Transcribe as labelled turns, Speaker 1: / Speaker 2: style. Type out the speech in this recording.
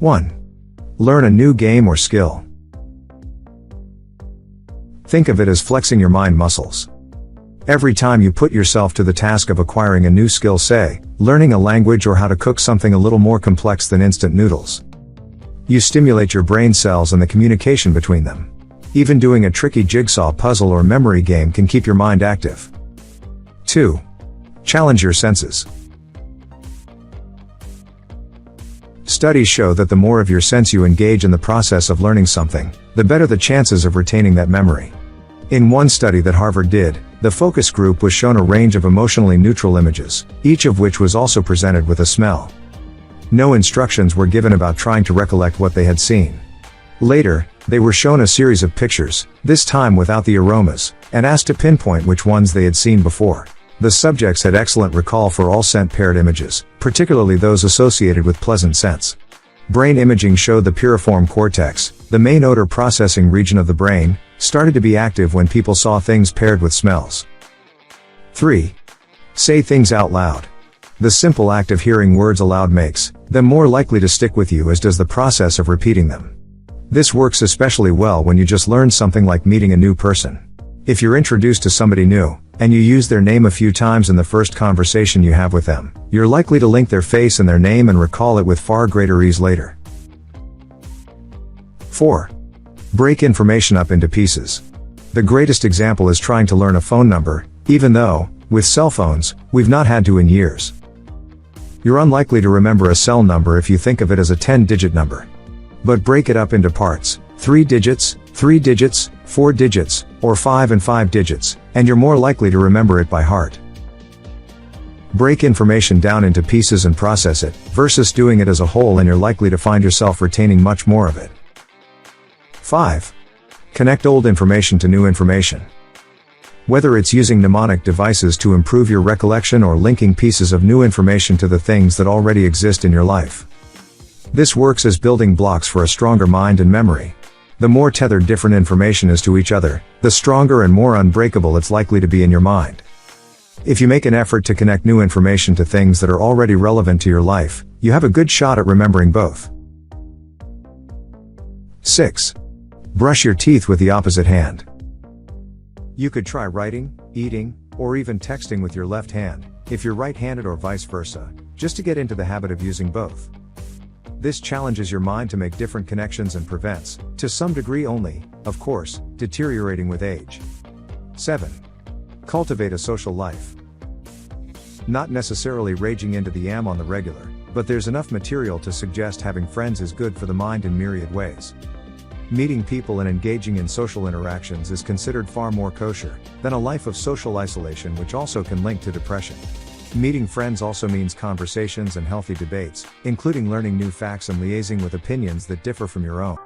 Speaker 1: 1. Learn a new game or skill. Think of it as flexing your mind muscles. Every time you put yourself to the task of acquiring a new skill, say, learning a language or how to cook something a little more complex than instant noodles, you stimulate your brain cells and the communication between them. Even doing a tricky jigsaw puzzle or memory game can keep your mind active. 2. Challenge your senses. Studies show that the more of your sense you engage in the process of learning something, the better the chances of retaining that memory. In one study that Harvard did, the focus group was shown a range of emotionally neutral images, each of which was also presented with a smell. No instructions were given about trying to recollect what they had seen. Later, they were shown a series of pictures, this time without the aromas, and asked to pinpoint which ones they had seen before. The subjects had excellent recall for all scent-paired images, particularly those associated with pleasant scents. Brain imaging showed the piriform cortex, the main odor processing region of the brain, started to be active when people saw things paired with smells. 3. Say things out loud. The simple act of hearing words aloud makes them more likely to stick with you, as does the process of repeating them. This works especially well when you just learned something like meeting a new person. If you're introduced to somebody new, and you use their name a few times in the first conversation you have with them, you're likely to link their face and their name and recall it with far greater ease later. 4. Break information up into pieces. The greatest example is trying to learn a phone number, even though, with cell phones, we've not had to in years. You're unlikely to remember a cell number if you think of it as a 10-digit number. But break it up into parts, 3 digits, 4 digits, or 5 and 5 digits, and you're more likely to remember it by heart. Break information down into pieces and process it, versus doing it as a whole, and you're likely to find yourself retaining much more of it. 5. Connect old information to new information. Whether it's using mnemonic devices to improve your recollection or linking pieces of new information to the things that already exist in your life, this works as building blocks for a stronger mind and memory. The more tethered different information is to each other, the stronger and more unbreakable it's likely to be in your mind. If you make an effort to connect new information to things that are already relevant to your life, you have a good shot at remembering both. 6. Brush your teeth with the opposite hand. You could try writing, eating, or even texting with your left hand, if you're right-handed or vice versa, just to get into the habit of using both. This challenges your mind to make different connections and prevents, to some degree only, of course, deteriorating with age. 7. Cultivate a social life. Not necessarily raging into the yam on the regular, but there's enough material to suggest having friends is good for the mind in myriad ways. Meeting people and engaging in social interactions is considered far more kosher than a life of social isolation, which also can link to depression. Meeting friends also means conversations and healthy debates, including learning new facts and liaising with opinions that differ from your own.